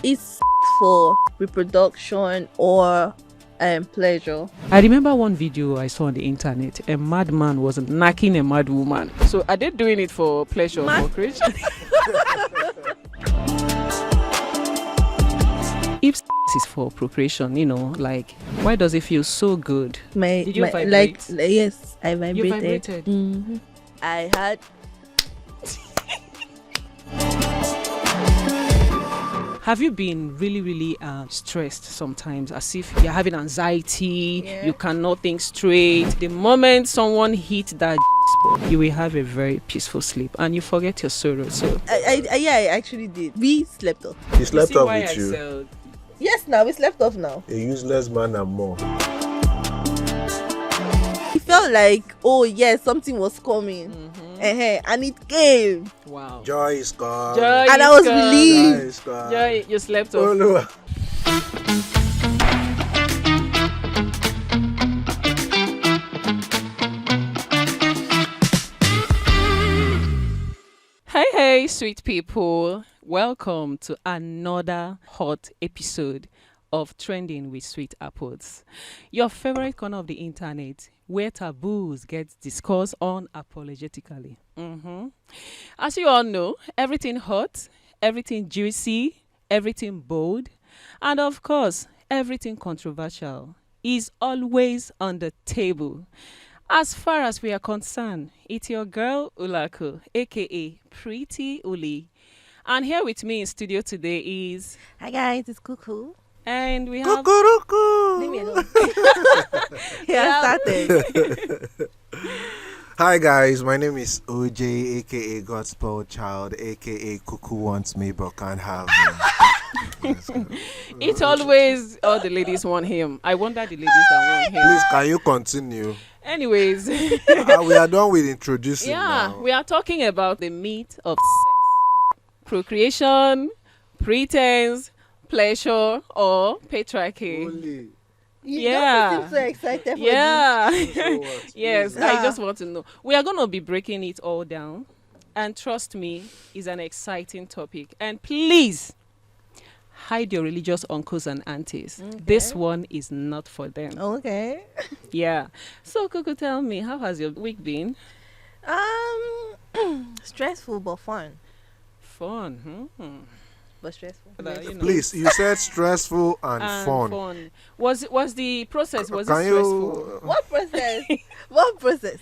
Is for reproduction or pleasure? I remember one video I saw on the internet. A madman was knacking a mad woman. So are they doing it for pleasure or for creation? If is for procreation, like, why does it feel so good? Did you vibrate? Yes, I vibrated. You vibrated? Mm-hmm. I had. Have you been really stressed sometimes, as if you're having anxiety, you cannot think straight? The moment someone hit that spot, you will have a very peaceful sleep and you forget your sorrow. So I actually did. We slept off. He slept off with you? Said, yes, now we slept off now. A useless man and more. It felt like, oh yes, something was coming. Mm-hmm. And it came. Wow. Joy is gone. And I was relieved. Joy, you slept off. Oh no. Hey, sweet people. Welcome to another hot episode of Trending with Sweet Apples, your favorite corner of the internet where taboos get discussed unapologetically. As you all know, everything hot, everything juicy, everything bold, and of course, everything controversial is always on the table. As far as we are concerned, it's your girl Ulaku, aka Pretty Uli. And here with me in studio today is... Hi guys, it's Cuckoo. And we have... Cuckoo. Leave me alone. Started. Hi guys, my name is OJ, aka Gospel Child, aka Cuckoo wants me but can't have me. It's always all the ladies want him. I wonder the ladies that want him. Please, can you continue? Anyways. We are done with introducing now. We are talking about the meat of sex. Procreation, pretense, pleasure, or patriarchy. Only. You don't seem so excited for this. So what? Yes, Please. I just want to know. We are going to be breaking it all down. And trust me, it's an exciting topic. And please, hide your religious uncles and aunties. Okay. This one is not for them. Okay. Yeah. So, Cuckoo, tell me, how has your week been? Stressful but fun. Fun. But stressful. Please, you said stressful and fun. Was the process Can stressful? you, What process? What process?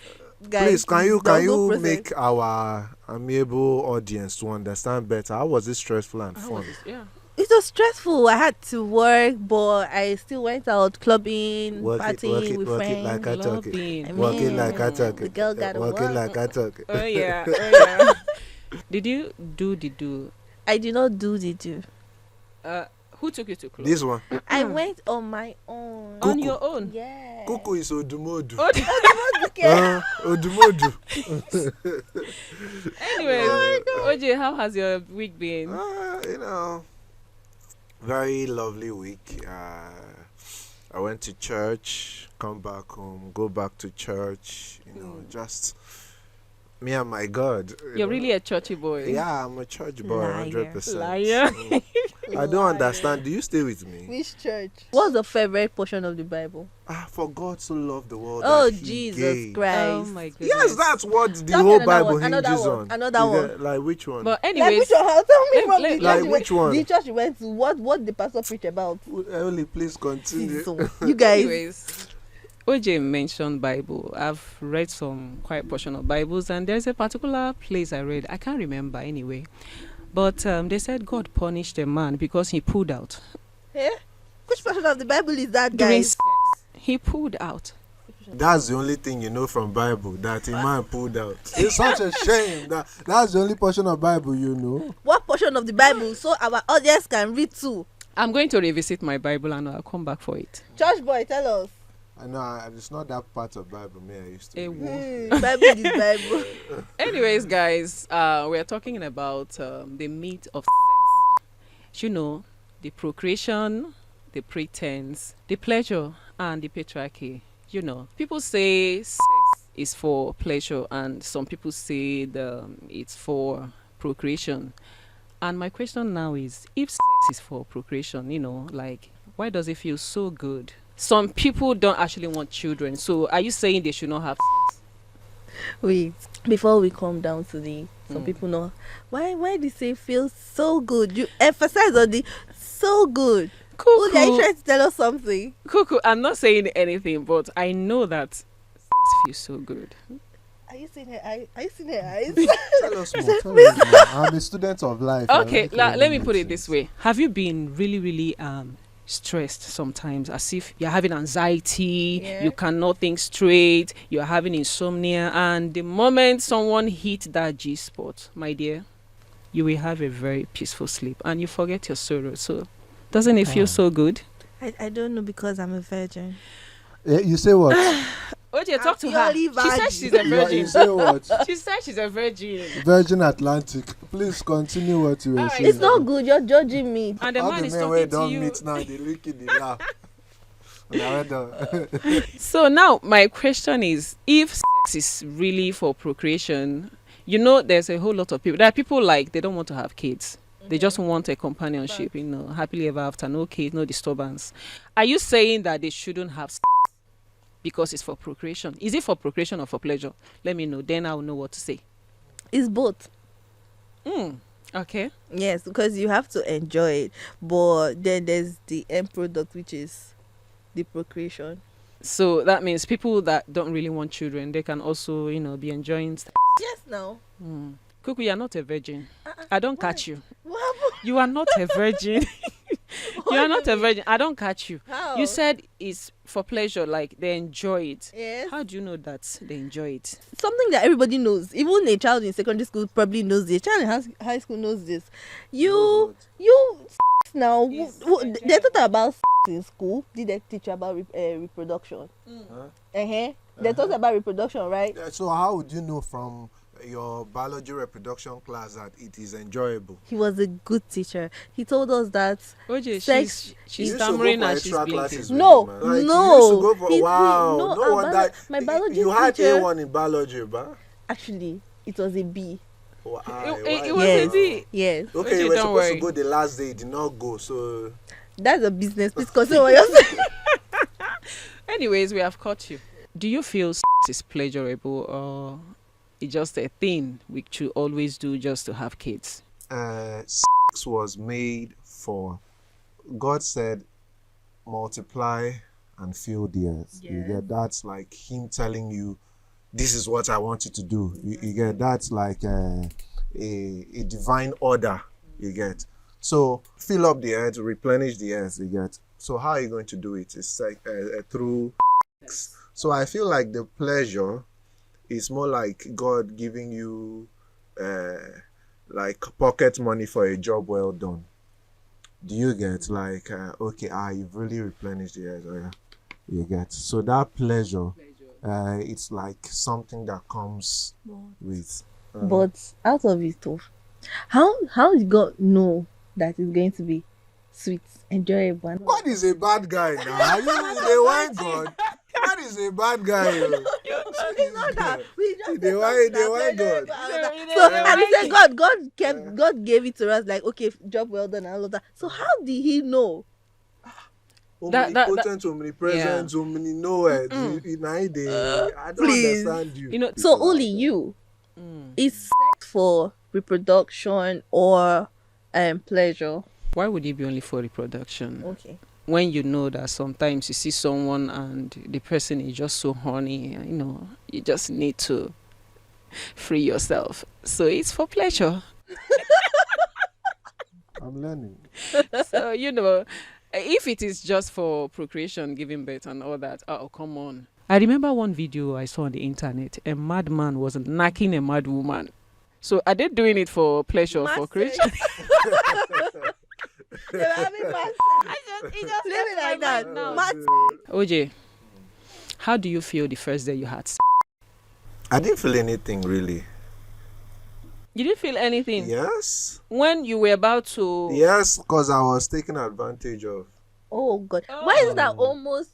Guys, please, can you process. make our amiable audience to understand better? How was it stressful and How fun? was it? Yeah. It was stressful. I had to work, but I still went out clubbing, partying with friends. Like I talk it. Clubbing. Work it like I talk The it. girl gotta Work it work. like I talk it. Oh yeah. Did you do the do? I did not do the do. Who took you to club? This one. I went on my own. On your own? Yeah. Cuckoo is Odumodu. Okay. Odumodu. Anyways, OJ, how has your week been? Very lovely week. I went to church, come back home, go back to church. Just me and my God. You're really a churchy boy. Yeah, I'm a church boy, Liar. 100%. Liar. I don't understand. Do you stay with me? Which church? What's the favorite portion of the Bible? For God so loved the world. Oh, that he Jesus gave. Christ. Oh my goodness. Yes, that's what the Tell me whole another Bible one, another hinges one, on. another You one. get, like which one? But Like anyways, which one? Tell me from the like church you which one? The church you went to. What the pastor preach about? Only please continue. So, you guys. anyways, OJ mentioned Bible. I've read some quite portion of Bibles, and there's a particular place I read. I can't remember anyway. But they said God punished a man because he pulled out. Yeah? Which portion of the Bible is that, During guys? sex, he pulled out. That's the only thing you know from Bible that a man pulled out. It's such a shame that that's the only portion of Bible you know. What portion of the Bible so our audience can read too? I'm going to revisit my Bible and I'll come back for it. Church boy, tell us. I know it's not that part of Bible me I used to read. Bible is Bible. Anyways, guys, we're talking about the meat of sex. The procreation, the pretense, the pleasure, and the patriarchy. People say sex is for pleasure, and some people say it's for procreation. And my question now is, if sex is for procreation, like, why does it feel so good? Some people don't actually want children. So are you saying they should not have sex? Wait, before we come down to the some people know why they say feels so good. You emphasize on the so good. Cool. Are you trying to tell us something? Cuckoo, I'm not saying anything, but I know that sex feels so good. Are you seeing her eyes? Are you seeing her eyes? Tell us more. Tell us more. I'm a student of life. Okay, let me put it this way. Have you been really, really stressed sometimes, as if you're having anxiety, you cannot think straight, you're having insomnia, and the moment someone hit that G spot, my dear, you will have a very peaceful sleep and you forget your sorrow. So doesn't it feel so good? I don't know, because I'm a virgin. You say what? OJ, talk to her. She said she's a virgin. You say what? She said she's a virgin. Virgin Atlantic. Please continue what you were saying. It's not good. You're judging me. And the man is talking to you. Meet now, they look in the laugh. So now my question is, if sex is really for procreation, there's a whole lot of people. There are people like they don't want to have kids. They just want a companionship, happily ever after, no kids, no disturbance. Are you saying that they shouldn't have sex because it's for procreation? Is it for procreation or for pleasure? Let me know. Then I'll know what to say. It's both. Okay. Yes, because you have to enjoy it. But then there's the end product, which is the procreation. So that means people that don't really want children, they can also, be enjoying stuff. Yes, now. Cuckoo, you are not a virgin. I don't catch you. What happened? You are not a virgin. You are not a virgin. I don't catch you. How? You said it's for pleasure, like they enjoy it. Yes. How do you know that they enjoy it? Something that everybody knows. Even a child in secondary school probably knows this. A child in high school knows this. You now. They taught about in school. Did they teach you about reproduction? They taught about reproduction, right? Yeah, so how would you know from your biology reproduction class that it is enjoyable? He was a good teacher. He told us that OJ, sex. she's stammering and she's blinking. No. Wow. No, no wonder my biology you had teacher, A1 in biology, but actually it was a B. It was Yes. a B. Yes. Okay, OJ, you were don't supposed worry. to go the last day, you did not go, so That's a business. Please consider what you're saying. Anyways, we have caught you. Do you feel sex is pleasurable, or it's just a thing which you always do just to have kids? sex was made for, God said, multiply and fill the earth. You get, that's like him telling you, this is what I want you to do. You get, that's like a divine order. You get, so fill up the earth, replenish the earth. You get, so how are you going to do it? It's like through sex. So I feel like the pleasure is more like God giving you like pocket money for a job well done. Do you get, like okay, you've really replenished the earth, you get, so that pleasure, it's like something that comes with But out of it all, how did God know that it's going to be sweet, enjoyable? God is a bad guy now. You the one God. God is a bad guy. It's not that. We just The one God. So and he said God gave it to us, like, okay, job well done and all of that. So how did he know? Omnipotent, omnipresent, omni-knower. I don't Please. understand you. So only you is sex for reproduction or pleasure? Why would it be only for reproduction? Okay. When you know that sometimes you see someone and the person is just so horny, you just need to free yourself. So it's for pleasure. I'm learning. So, if it is just for procreation, giving birth and all that, oh, come on. I remember one video I saw on the internet. A madman was knacking a mad woman. So are they doing it for pleasure or for creation? They were having mad sex. He just leave it like that. Mad sex. OJ, how do you feel the first day you had sex? I didn't feel anything really. You didn't feel anything? Yes. When you were about to... Yes, because I was taken advantage of. Oh God! Why is that almost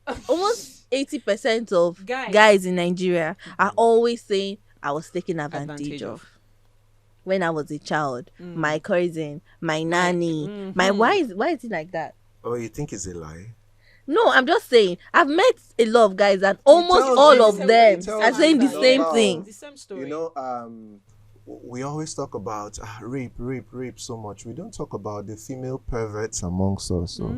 80% of guys in Nigeria are always saying I was taken advantage of? when I was a child, my cousin, my nanny, my Mm-hmm. why is it like that? Oh, you think it's a lie? No, I'm just saying. I've met a lot of guys and almost tells all you- of it them tells are you saying the the same number thing. of- The same story. You know, we always talk about rape so much. We don't talk about the female perverts amongst us. So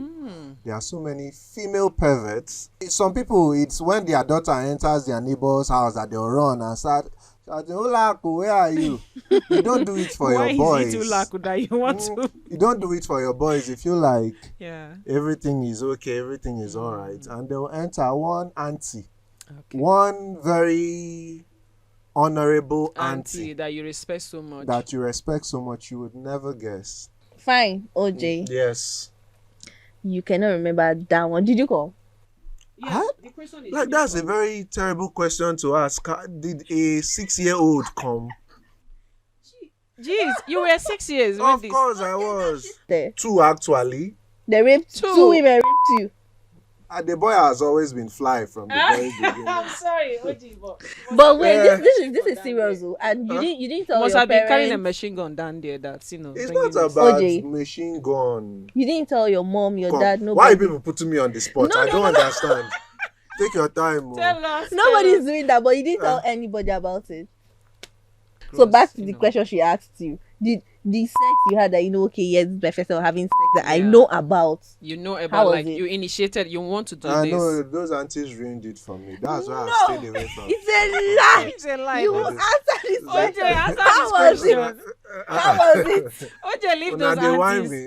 there are so many female perverts. Some people, it's when their daughter enters their neighbor's house that they'll run and start shouting, "Olaku, where are you?" You don't do it for Why your boys. is it too laku that you want to? You don't do it for your boys. If you like, Yeah. everything is okay, everything is all right, and they'll enter one auntie, Okay. one very honorable Auntie auntie that you respect so much. that you respect so much, you would never guess. Fine, OJ. Yes. You cannot remember that one. Did you call? Yeah, Huh? the question is Like, that's a very terrible question to ask. Did a 6-year-old come? Jeez, you were 6 years when Of this. course I was. There. 2 actually. They raped Two. 2 women raped you. The boy has always been fly from the very beginning. I'm sorry, Oji, But wait, Yeah. this is serious though. And Huh? you didn't you tell must your have been carrying a parents. machine gun down there. That's It's bringing not this. about OJ. machine gun. You didn't tell your mom, your Come. dad, Why nobody. are people putting me on the spot? No, I no, don't no, no. understand. Take your time. Oh. Tell us. Nobody's doing that, but you didn't tell anybody about it. So back to the question she asked you. Did the sex you had that okay, yes, this is my first time having sex that I Yeah. know about. You know How about was like it? you initiated. You want to do I this. know those aunties ruined it for me. That's why I No, stayed away from it's a lie. It's a lie. You It answer is. this OJ, question. answer How this was question. it? How was it? OJ, leave Now those they whine aunties. me.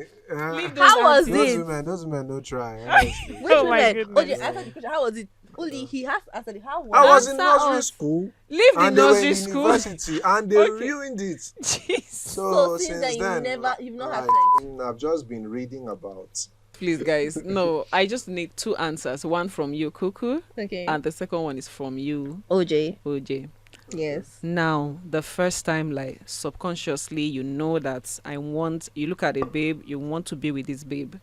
Leave those How was aunties. it? Those women don't try. Honestly. Which Oh my women? goodness. Okay, answer the question. How was it? Only he has to answer it. How was I was it? in Answer nursery us. school Leave the and they were nursery in school. university and they Okay. ruined it. Jeez. So since since then, then, you've not had like, sex. I've just been reading about. Please, guys. No, I just need 2 answers. One from you, Kuku, Okay. and the second one is from you, OJ. OJ. Yes. Now, the first time, like subconsciously, you know that you look at a babe, you want to be with this babe.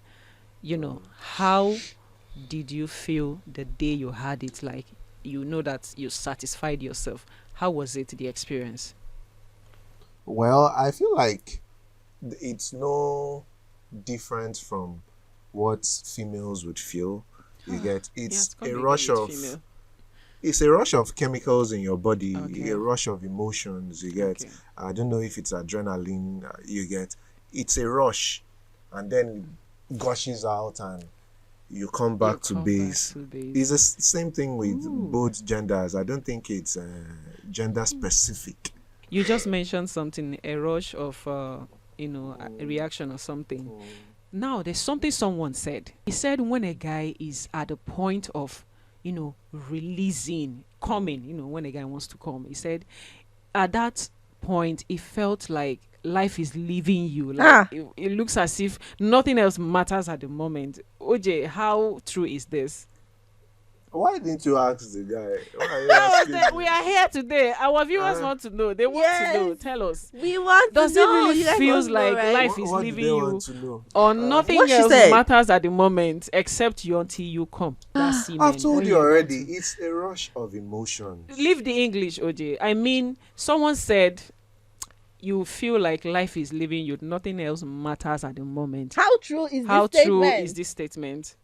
You know, how did you feel the day you had it? Like, you know that you satisfied yourself. How was it, the experience? Well, I feel like it's no different from what females would feel. You get it's a rush of it's a rush of chemicals in your body, Okay. a rush of emotions. You get Okay. I don't know if it's adrenaline. You get it's a rush, and then it gushes out, and you come back to base. It's the same thing with both genders. I don't think it's gender specific. You just mentioned something, a rush of, a reaction or something. Now, there's something someone said. He said when a guy is at the point of, releasing, coming, when a guy wants to come, he said at that point, it felt like life is leaving you. Like it looks as if nothing else matters at the moment. OJ, how true is this? Why didn't you ask the guy? Why are you asking me? We are here today. Our viewers want to know. They want to know. Yes. Tell us. We want Does to it know. really You guys feels want to know, like right? life is What do leaving they you, want to know? or nothing What she else said? matters at the moment except you until you come? That's semen. I've told When you want already. to- It's a rush of emotions. Leave the English, OJ. I mean, someone said you feel like life is leaving you. Nothing else matters at the moment. How true is How this true statement? is this statement?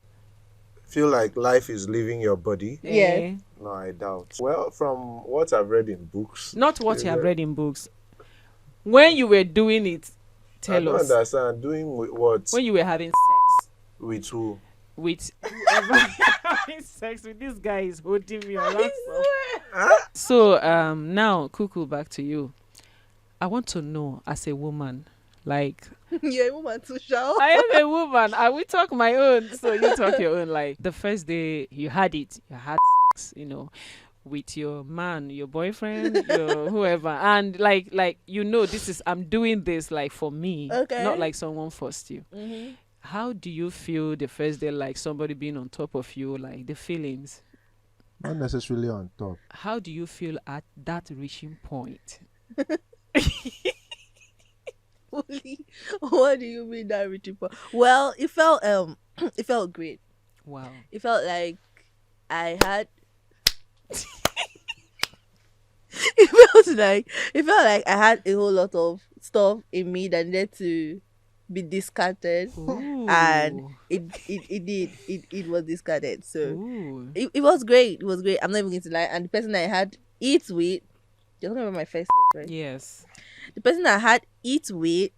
Feel like life is leaving your body? Yeah. Eh? No, I doubt. Well, from what I've read in books, Not what you have Yeah. read in books. When you were doing it, I tell don't us. understand. Doing with what? When you were having sex With who? with whoever having sex with, this guy is holding me on. So now, Kuku, back to you. I want to know, as a woman, like, You're a woman too, Shao. I am a woman. I will talk my own, so you talk your own. Like, the first day you had sex, with your man, your boyfriend, your whoever, and like this is, I'm doing this like for me, Okay. not like someone forced you. Mm-hmm. How do you feel the first day, like somebody being on top of you, like the feelings? Not necessarily on top. How do you feel at that reaching point? What do you mean that reaching point? Well, it felt it felt great. Wow. It felt like I had it felt like I had a whole lot of stuff stuff in me that needed to be discarded, Ooh. and it was discarded. So Ooh. it was great. It was great. I'm not even going to lie. And the person I had it with, you're talking about my first sex, right? Yes. The person I had it with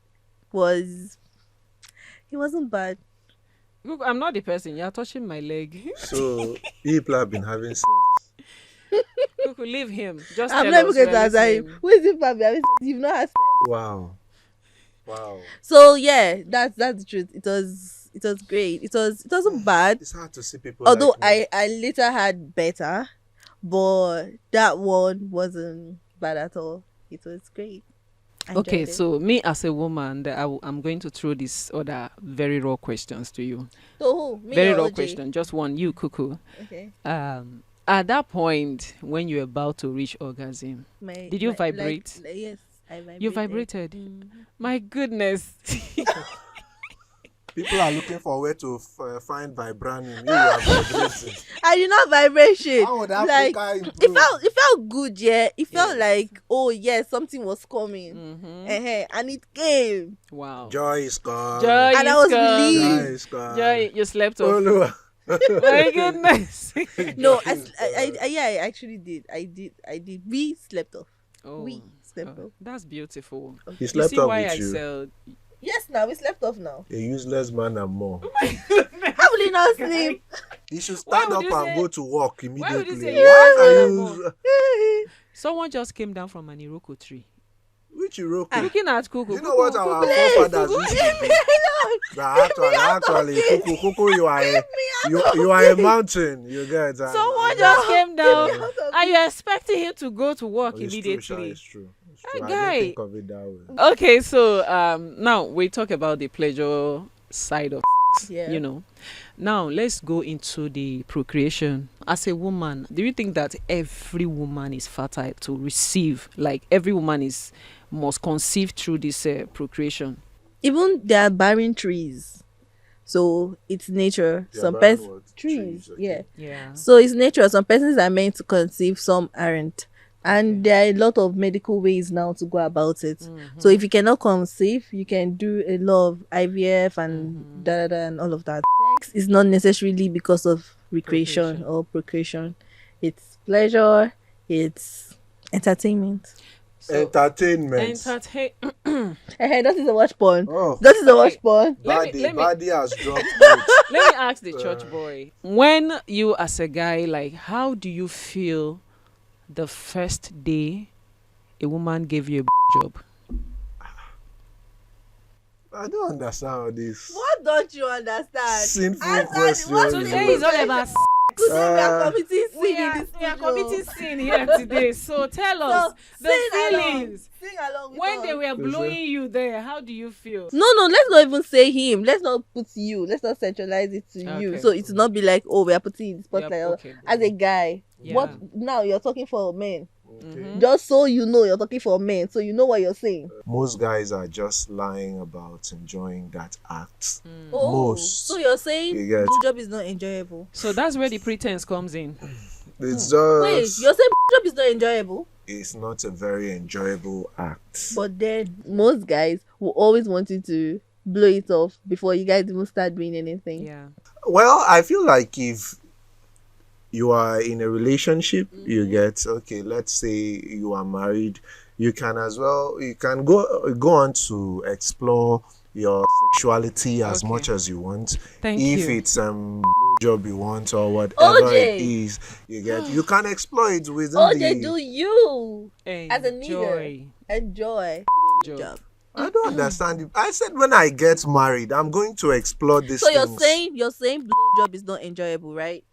he wasn't bad. Look, I'm not the person. You're touching my leg. So people have been having sex. Cuckoo, leave him. Just I'm tell not even us going to we're answer him. listening. Who is it, Fabi? You've not had sex. Wow. So yeah, that's the truth. It was great. It wasn't bad. It's hard to see people. Although like me. I later had better, but that one wasn't bad at all. It was great. I Okay, enjoyed it. so me as a woman, I'm going to throw these other very raw questions to you. So who? Me Very or raw OJ? question. Just one. You, Cuckoo. Okay. At that point when you're about to reach orgasm, did you vibrate? Yes, I vibrated. You vibrated. Mhm. My goodness. People are looking for where to find vibranium. You are vibrating. I did not vibration. How would Like, Africa improve? it felt good, yeah. It felt Yes. like, oh yes, something was coming. And it came. Wow. Joy is gone. Joy And I is was gone. relieved. Joy is gone. Joy, you slept Oh off. no. My goodness. No, Joy is I actually did. I did. We slept off. Oh, We slept off. that's beautiful. He You slept see up why with I you. said Yes, now we slept off now. A useless man and more. How will he not sleep? He should Why stand would up you and say- go to work would you immediately. say Why useless are man you? someone just came down from an Iroko tree. Which Iroko? Looking at Cuckoo. You know what our forefathers used to do? That actually, Kuku, you are a mountain. You get that? Someone just came down. Out of Are you expecting him to go to work It's true, immediately? Sha, it's true. It's That true. I guy. didn't think of it that way. Okay, so now we talk about the pleasure side of sex, Yeah. you know. Now let's go into the procreation. As a woman, do you think that every woman is fertile to receive? Like every woman must conceive through this procreation? Even there are barren trees, so it's nature. Yeah, Some barren persons what? trees, Okay. yeah. Yeah. So it's nature. Some persons are meant to conceive, some aren't. And there are a lot of medical ways now to go about it. So if you cannot conceive, you can do a lot of IVF and da da da and all of that. Sex is not necessarily because of recreation Procreation. or procreation. It's pleasure. It's entertainment. So, Entertainment. That is a watch porn. Oh, That is a watch Okay. porn. Let me- body has dropped weight. let me ask the church boy. When you as a guy, like, how do you feel the first day a woman gave you a job? I don't understand all this What don't you understand? sinful Answer the- questions. what Today Today is all about Today we are Uh, committing sin we in are, this we are studio. committing sin here today. So tell us the sing along. feelings Sing along with when us. they were blowing you there. How do you feel? No, let's not even say him. Let's not put you. Let's not centralize it to you. Okay. So it's not be like, oh, we are putting you in the spotlight. Yeah, okay. As a guy, Yeah. what now? You're talking for men. Okay. Just so you know, you're talking for men. So you know what you're saying. Most guys are just lying about enjoying that act. Oh, Most. so you're saying You get- blue job is not enjoyable. So that's where the pretense comes in. It's Wait, just you're saying blue job is not enjoyable? it's not a very enjoyable act. But then most guys will always want you to blow it off before you guys even start doing anything. Yeah. Well, I feel like if you are in a relationship, you get okay, let's say you are married, you can go on to explore your sexuality as Okay. much as you want. Thank If you. it's job you want or whatever it OJ. is, you can explore it within Oh, the they do you Enjoy. as a nigger. Enjoy Job. job. I don't understand it. I said when I get married, I'm going to explore this. So you're saying blue job is not enjoyable, right?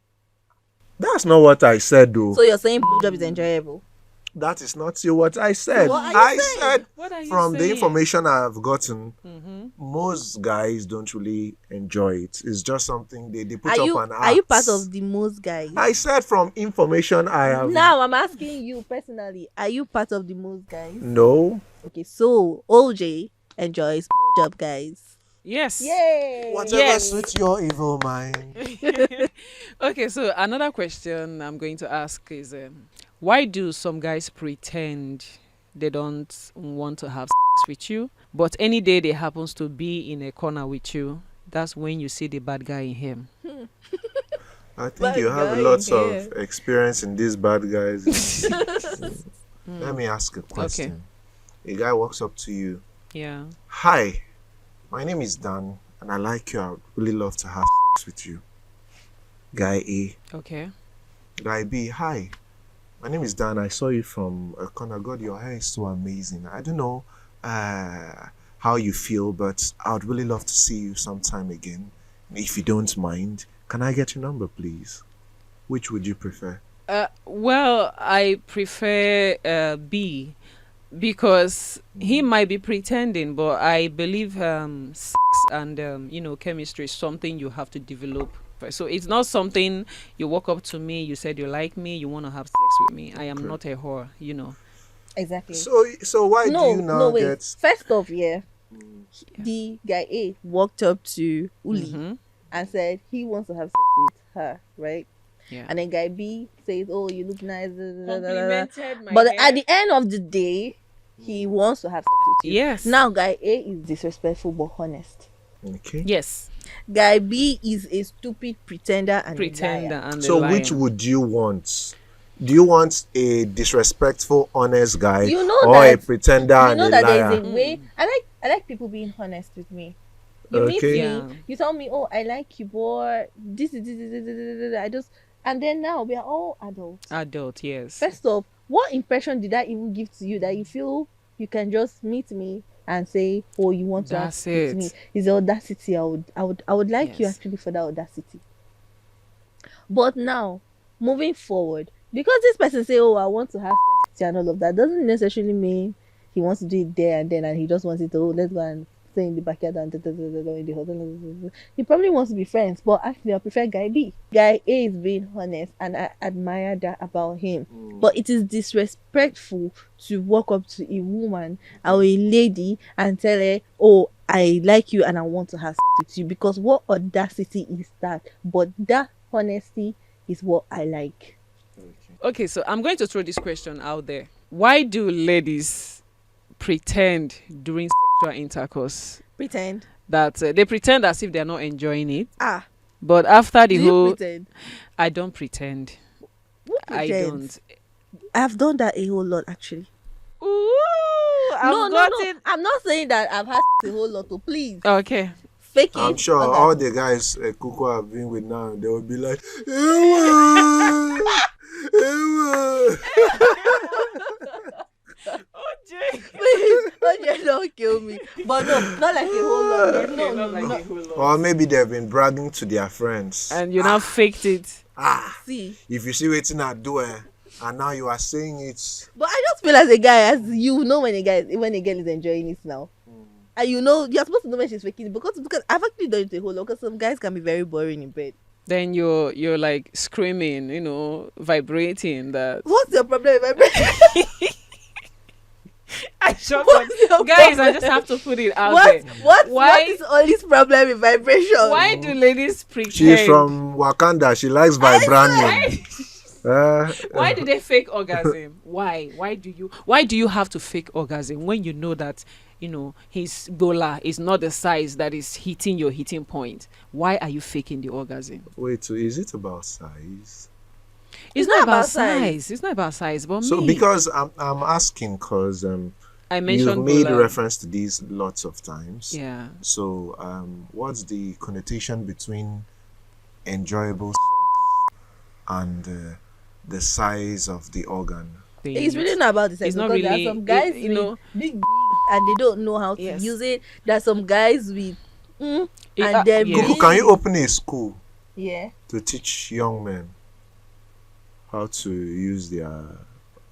That's not what I said, though. So you're saying blue job is enjoyable. That is not what I said. What are you I saying? said What are you from the saying? information I have gotten, Mm-hmm. most guys don't really enjoy it. It's just something they put Are up you an act. are you part of the most guys? I said from information I have. Now I'm asking you personally, are you part of the most guys? No. Okay, so OJ enjoys blue job guys. Yes. Yay! Whatever Yes. suits your evil mind. Okay, so another question I'm going to ask is why do some guys pretend they don't want to have sex with you. But any day they happens to be in a corner with you, that's when you see the bad guy in him. I think Bad you have guy lots of here. experience in these bad guys. Let me ask a question. A guy walks up to you. Yeah. Hi, my name is Dan, and I like you. I would really love to have sex with you. Guy A. Okay. Guy B. Hi, my name is Dan. I saw you from a corner. God, your hair is so amazing. I don't know how you feel, but I would really love to see you sometime again. If you don't mind, can I get your number, please? Which would you prefer? Well, I prefer B, because he might be pretending, but I believe sex and chemistry is something you have to develop. So it's not something you walk up to me, you said you like me, you want to have sex with me. I am not a whore. Exactly. So why do you now wait. get? First off, the guy A walked up to Uli Mhm. and said he wants to have sex with her, right? Yeah. And then guy B says, "Oh, you look nice." da, da, da, da, da, da. Complimented my But hair. at the end of the day, he wants to have sex with you. Yes. Now, guy A is disrespectful but honest. Okay. Yes. Guy B is a stupid pretender and a Pretender liar. and So a which liar. would you want? Do you want a disrespectful, honest guy, You know or a that- pretender You and know a that liar? there is a way. I like people being honest with me. You meet Okay. me, Yeah. you tell me, "Oh, I like you, boy. This is. I just." And then now we are all adults. Adult, yes. First off, what impression did I even give to you that you feel you can just meet me and say, "Oh, you want to have That's sex with it. me"? Is the audacity. I would like you Yes. actually for that audacity. But now, moving forward, because this person say, "Oh, I want to have sex with you," and all of that, doesn't necessarily mean he wants to do it there and then, and he just wants it to, "Oh, let's go and stay in the backyard and in the hotel." He probably wants to be friends, but actually, I prefer guy B. Guy A is being honest, and I admire that about him. But it is disrespectful to walk up to a woman or a lady and tell her, "Oh, I like you and I want to have sex with you," because what audacity is that? But that honesty is what I like. Okay, so I'm going to throw this question out there. Why do ladies pretend during sexual intercourse Pretend. that they pretend as if they're not enjoying it, Ah, but after the do you whole, pretend? I don't pretend. Who I pretends? don't. I've done that a whole lot actually. Ooh, No. I'm not saying that I've had a whole lot. So please, Okay. fake it. I'm sure Okay. all the guys Kuku have been with now, they will be like, "Ewa, Ewa." Please, don't kill me. But no, not like a whole lot. No. Or maybe they've been bragging to their friends. And you now faked it. See, If you see waiting at door, and now you are saying it. but I just feel as a guy, as you know, when a girl is enjoying it now, and you know you're supposed to know when she's faking it, because I've actually done it a whole lot. Because some guys can be very boring in bed. Then you're like screaming, vibrating that. What's your problem with vibration? I just What's your guys, I problem? just have to put it out there. What Why- is Ollie's problem with vibration? Why do ladies pretend? She's from Wakanda. She likes vibranium. Why do they fake orgasm? Why do you have to fake orgasm when you know that his bola is not the size that is hitting your hitting point? Why are you faking the orgasm? Wait, so is it about size? It's not about size. It's not about size, but So me. because I'm asking because I you've mentioned made bola. reference to these lots of times. Yeah. So what's the connotation between enjoyable sex and the size of the organ? It's really not about the sex. It's not because there really- are some guys you with know- big and they don't know how to Yes. use it. There are some guys with and Yeah. they're Yeah. Kuku, can you open a school yeah. to teach young men how to use their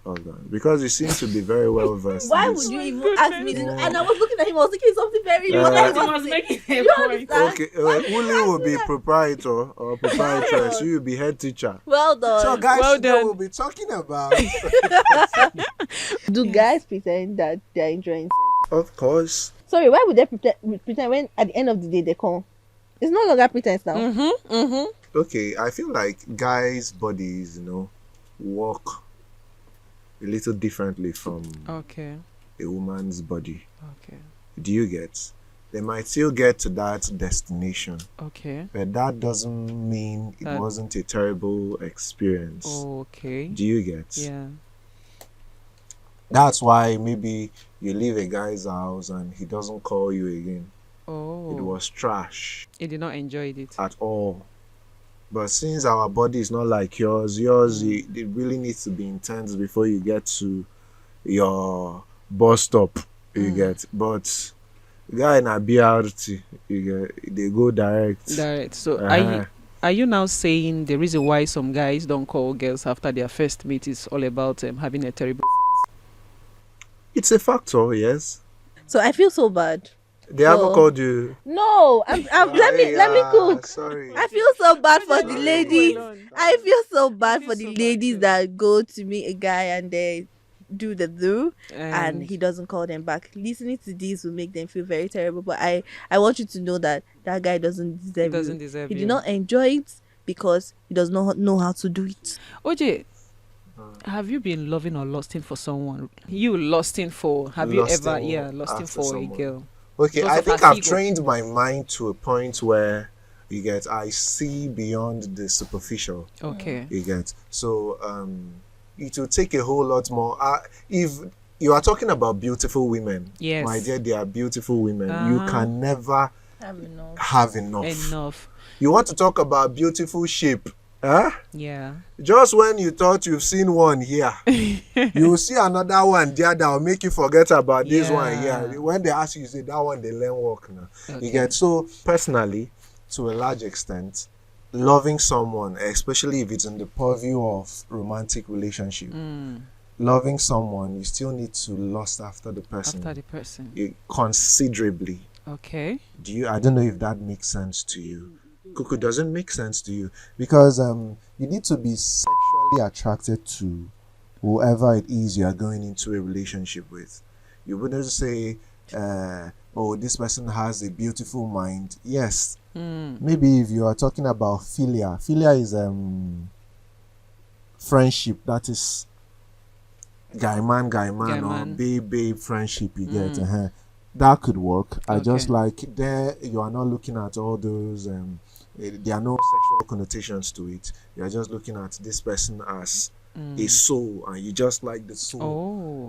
organ? Because you seem to be very well versed. Why in would this. you even ask me this? And I was looking at him, I was thinking something very Yeah. important. I was making a You point. understand? Okay, Uli will be proprietor or proprietress. You will be head teacher. Well done. So guys, Well today done. we'll be talking about. Do guys pretend that they're enjoying sex? Of course. Sorry, why would they pretend when at the end of the day they come? It's no longer pretense now. Okay, I feel like guys' bodies, work a little differently from Okay. a woman's body. Okay. Do you get? They might still get to that destination, Okay. but that doesn't mean it That- wasn't a terrible experience. Okay. Do you get? Yeah. That's why maybe you leave a guy's house and he doesn't call you again. Oh. It was trash He did not enjoy it. at all. But since our body is not like yours, it really needs to be intense before you get to your bus stop. You get, but guy in a BRT, you get, they go direct. Direct. So Uh-huh. are you now saying the reason why some guys don't call girls after their first meet is all about having a terrible? It's a factor, yes. So I feel so bad. They haven't called you. No, let me cook. Sorry. I feel so bad for the Sorry. ladies. I feel so bad feel for so the bad ladies too. that go to meet a guy and they do the do and And he doesn't call them back. Listening to these will make them feel very terrible. But I want you to know that that guy doesn't deserve doesn't you. deserve He you. did not enjoy it because he does not know how to do it. OJ, have you been loving or lusting for someone? You lusting for? Have you ever? Lusting Yeah, lusting after for someone. a girl. Okay, Because I of think her I've ego. trained my mind to a point where you get I see beyond the superficial. Okay. You get so it will take a whole lot more. If you are talking about beautiful women, Yes. my dear, they are beautiful women. You can never have enough. Enough. You want to talk about beautiful shape, huh? Yeah. Just when you thought you've seen one here, you will see another one there that will make you forget about this one Yeah. here. When they ask you, say that one they learn work now. Okay. You get so personally, to a large extent, loving someone, especially if it's in the purview of romantic relationship, loving someone, you still need to lust after the person. After the person. Considerably. Okay. I don't know if that makes sense to you. Kuku, doesn't make sense to you because you need to be sexually attracted to whoever it is you are going into a relationship with. You wouldn't say, oh, this person has a beautiful mind. Yes, maybe if you are talking about philia is friendship, that is guy man or man. babe friendship you get. That could work. I just Okay. like there you are not looking at all those there are no sexual connotations to it. You are just looking at this person as a soul, and you just like the soul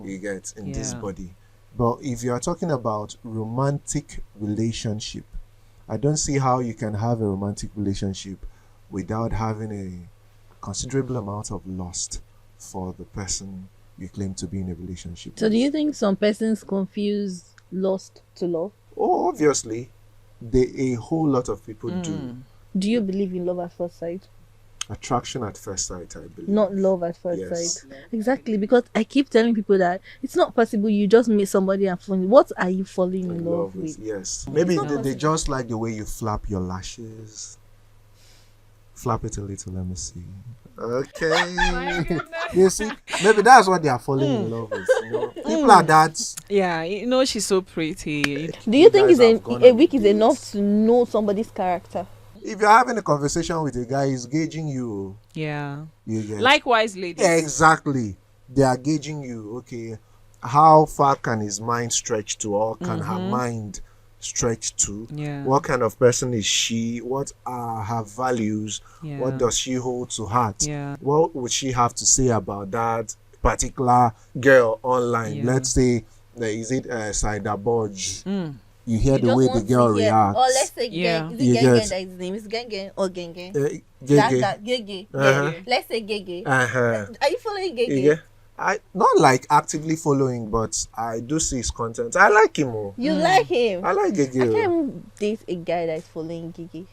Oh. you get in this Yeah. body. But if you are talking about romantic relationship, I don't see how you can have a romantic relationship without having a considerable amount of lust for the person you claim to be in a relationship So with. do you think some persons confuse lust to love? Oh, obviously, a whole lot of people do. Do you believe in love at first sight? Attraction at first sight, I believe. Not love at first Yes. sight. Exactly, because I keep telling people that it's not possible you just meet somebody and fall in. What are you falling in love with? Yes. Maybe not they possible. just like the way you flap your lashes. Flap it a little, let me see. Okay. You see, maybe that's what they are falling in love with. You know? People are that. Yeah, you know she's so pretty. Do you think guys it's have gone a on week is dates. enough to know somebody's character? If you're having a conversation with a guy, he's gauging you. Yeah. You get Likewise, ladies. exactly. They are gauging you. Okay, how far can his mind stretch to, or can her mind stretch to? Yeah. What kind of person is she? What are her values? Yeah. What does she hold to heart? Yeah. What would she have to say about that particular girl online? Yeah. Let's say, is it Saida Bodge? You hear the just way want the girl to hear, reacts. or let's say Yeah. gang. Is You it gang get- gang that is his name? Is gang gang or gang gang? Gege. That gege. Uh-huh. Yeah. Let's say gege. Uh-huh. Are you following gege? Yeah. I not like actively following, but I do see his content. I like him. Oh. You like him? I like I Gege. can't date a guy that is following gege.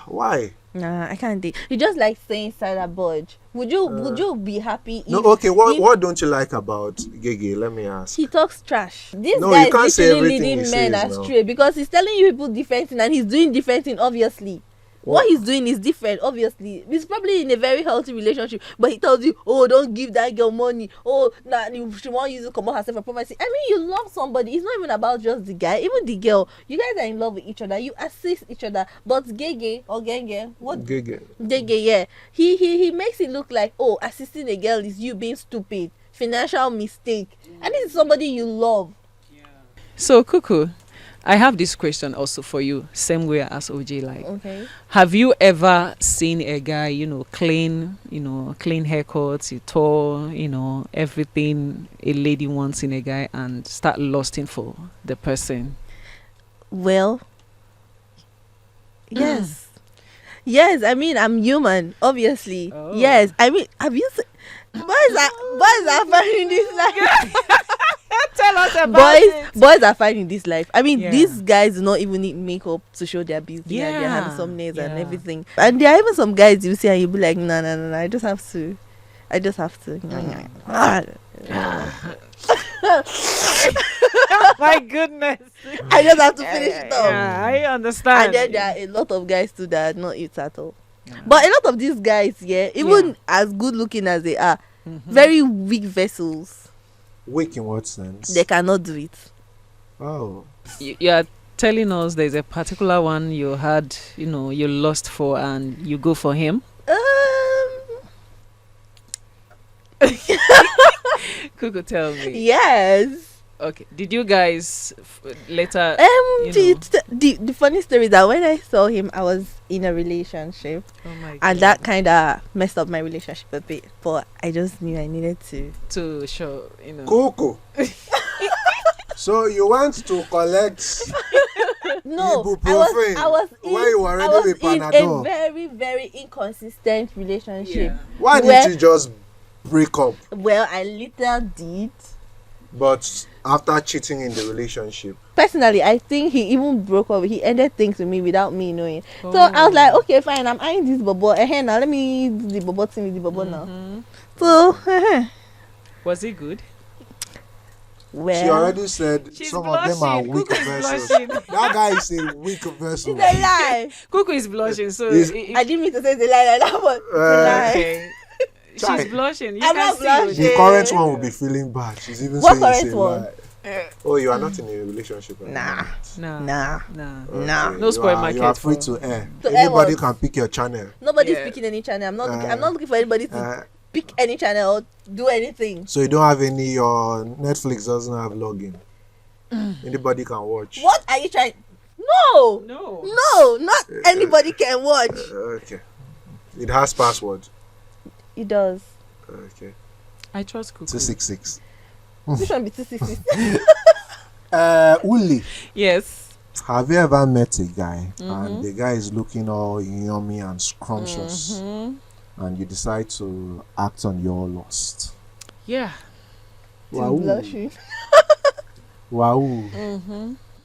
Why? Nah, I can't date. You just like saying Sarah Budge. Would you be happy if No, okay. What if what don't you like about Gege? Let me ask. he talks trash? This No, guy you can't is say literally everything leading he men says now. astray because he's telling you people different thing and he's doing different thing obviously. What he's doing is different, obviously. He's probably in a very healthy relationship, but he tells you, oh, don't give that girl money. Oh, nah, she won't use it to come out herself for promising. I mean, you love somebody. It's not even about just the guy, even the girl. You guys are in love with each other. You assist each other. But Gege or Genge, what? Gege. Gege, yeah. He makes it look like, oh, assisting a girl is you being stupid. financial mistake, and this is somebody you love. So, Cuckoo, I have this question also for you, same way as OJ. Like, Okay. have you ever seen a guy, clean haircuts, you tall, everything a lady wants in a guy, and start lusting for the person? Well, yes. Yes, I mean, I'm human, obviously. Oh. Yes, I mean, have you seen boys are finding this life. Tell us about it. Boys are finding this life. I mean, Yeah. these guys do not even need makeup to show their beauty and their Yeah, handsomeness and yeah. everything. And there are even some guys you see and you'll be like, no, I just have to. My goodness. I just have to finish it off. Yeah, I understand. And then there are a lot of guys too that are not it at all. But a lot of these guys, even as good looking as they are, very weak vessels. Weak in what sense? They cannot do it. Oh. You are telling us there's a particular one you had, you lost for, and you go for him? Cuckoo, tell me. Yes. Okay. Did you guys later? The funny story is that when I saw him, I was in a relationship, Oh my God. and that kind of messed up my relationship a bit. But I just knew I needed to. show, Coco. So you went to collect No, ibuprofen I was when you were I already was with in a Panadol. very, very inconsistent relationship. Yeah. Why Where- didn't you just break up? Well, I later did. But after cheating in the relationship, Personally, I think he even broke up. He ended things with me without me knowing. So I was like, okay, fine. I'm eyeing this bobo. Now let me do the bobo thing with the bobo now. So, Was it good? well, she already said She's some of them are blushing. weak Cuckoo is vessels. blushing. That guy is a weak vessel. it's a lie. Cuckoo is blushing, so Is- it- I didn't mean to say it's a lie like that, but it's a lie. okay. Chai. She's blushing. You I'm can not see blushing. The Yeah. current one will be feeling bad. She's even What saying it's current a one? lie. Oh, you are not in a relationship anymore. Nah. Nah. Nah. Okay, Nah. No spoil you market are free for- to air. To air Anybody what? can pick your channel. Nobody's Yeah. picking any channel. I'm Uh, not looking for anybody to pick any channel or do anything. So you don't have any. Your Netflix doesn't have login. Anybody can watch. What are you trying? No. No. No, not anybody can watch. Okay. It has password. It does. Okay. I trust Cuckoo. 266. This one be 260. Uli, Yes. have you ever met a guy and the guy is looking all yummy and scrumptious and you decide to act on your lust? Yeah. Wow. Blushing. Wow.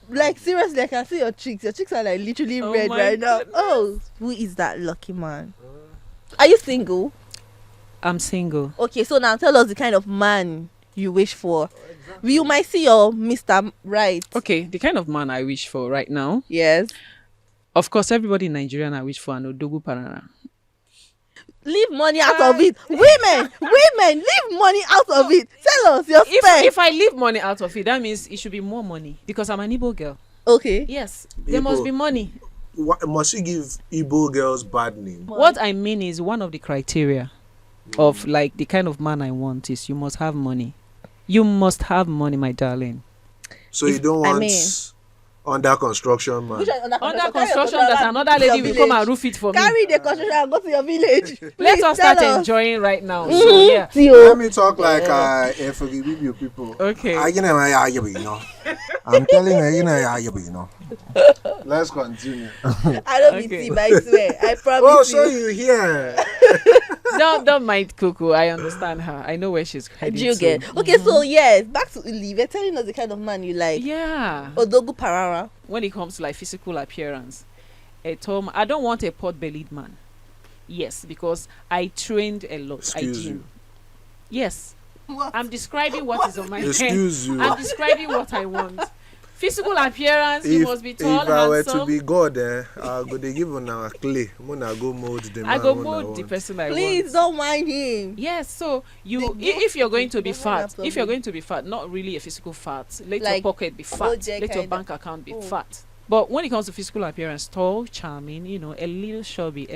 Like seriously, I can see your cheeks. Your cheeks are like literally Oh red my right now. goodness. Oh, who is that lucky man? Are you single? I'm single. Okay, so now tell us the kind of man you wish for. You might see your Mr. Right. Okay, the kind of man I wish for right now. Yes. Of course, everybody in Nigeria I wish for an Odogu Parara. Leave money out of it. Women, leave money out of it. Tell us your spend. If I leave money out of it, that means it should be more money because I'm an Igbo girl. Okay. Yes, there must Igbo. be money. Must you give Igbo girls bad name? What I mean is one of the criteria of like the kind of man I want is you must have money. You must have money, my darling. So you don't I want mean- under construction man. Which one Under Carry construction your that construction another to your lady will come village. and roof it for me. Carry the construction and go to your village. Let Please us tell start us. enjoying right now. So Mhm. yeah. Tio. Let me talk like forgive you people. Okay. I'm telling you. Let's continue. I don't Okay. be tea, but I swear. I Oh, promise so you. you here? Don't mind Cuckoo. I understand her. I know where she's heading Do you to. get? Okay, so yes, back to Uli. You're telling us the kind of man you like. Yeah. Odogu Parara. When it comes to like physical appearance, I don't want a pot-bellied man. Yes, because I trained a lot. Excuse I you. Yes, What? I'm describing what is on my head. Excuse you. I'm describing what I want. Physical appearance, you must be tall, if I were handsome. to be God, I go they give on our clay. Mona go mold the man. I go when mold the want. person I Please want. don't mind him. Yes, so you The- if you're going to be the one fat, after if you're me. going to be fat, not really a physical fat. Let Like, your pocket be fat. OJ Let your kinda. bank account be Oh. fat. But when it comes to physical appearance, tall, charming, a little chubby,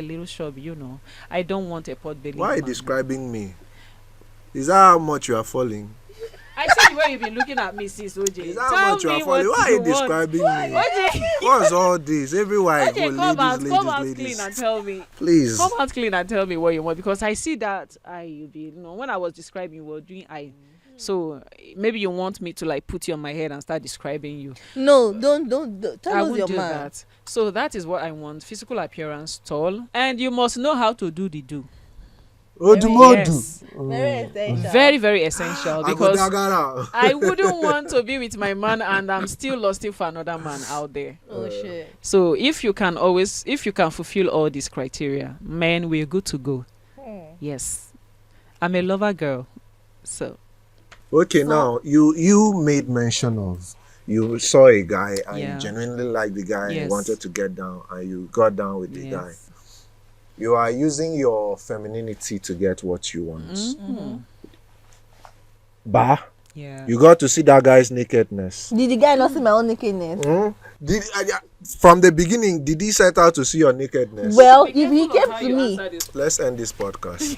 I don't want a pot belly. Why are you man. describing me? Is that how much you are falling? I see the way you've been looking at me, sis OJ. Is that Tell how much you me are falling? what Why are you you want. describing me? OJ, What's all this? Everywhere I go, OJ, come out ladies. clean and tell me. Please. Come out clean and tell me what you want, because I see that when I was describing you were doing so maybe you want me to like put you on my head and start describing you. No, don't. Tell I us won't your do man. that. So that is what I want. Physical appearance, tall, and you must know how to do the do. Yes. Very essential. Very, very essential, because I I wouldn't want to be with my man and I'm still lusting for another man out there. Oh shit. So if you can fulfill all these criteria, man, we're good to go. Yes. I'm a lover girl. So Okay, now you made mention of you saw a guy and Yeah. you genuinely liked the guy and Yes. you wanted to get down and you got down with the yes. guy. You are using your femininity to get what you want. Bah, Yeah. you got to see that guy's nakedness. Did the guy not see my own nakedness? From the beginning, did he set out to see your nakedness? Well, if he came to me, Let's end this podcast.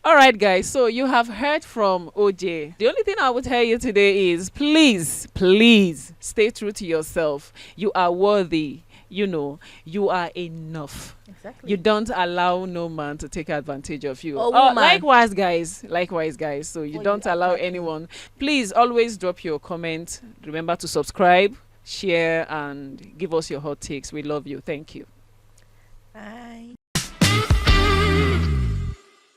All right, guys. So you have heard from OJ. The only thing I will tell you today is please stay true to yourself. You are worthy. You are enough. exactly. You don't allow no man to take advantage of you. Or woman. Likewise, guys. So you Or don't you allow attack me. anyone. Please always drop your comment. Remember to subscribe, share, and give us your hot takes. We love you. Thank you.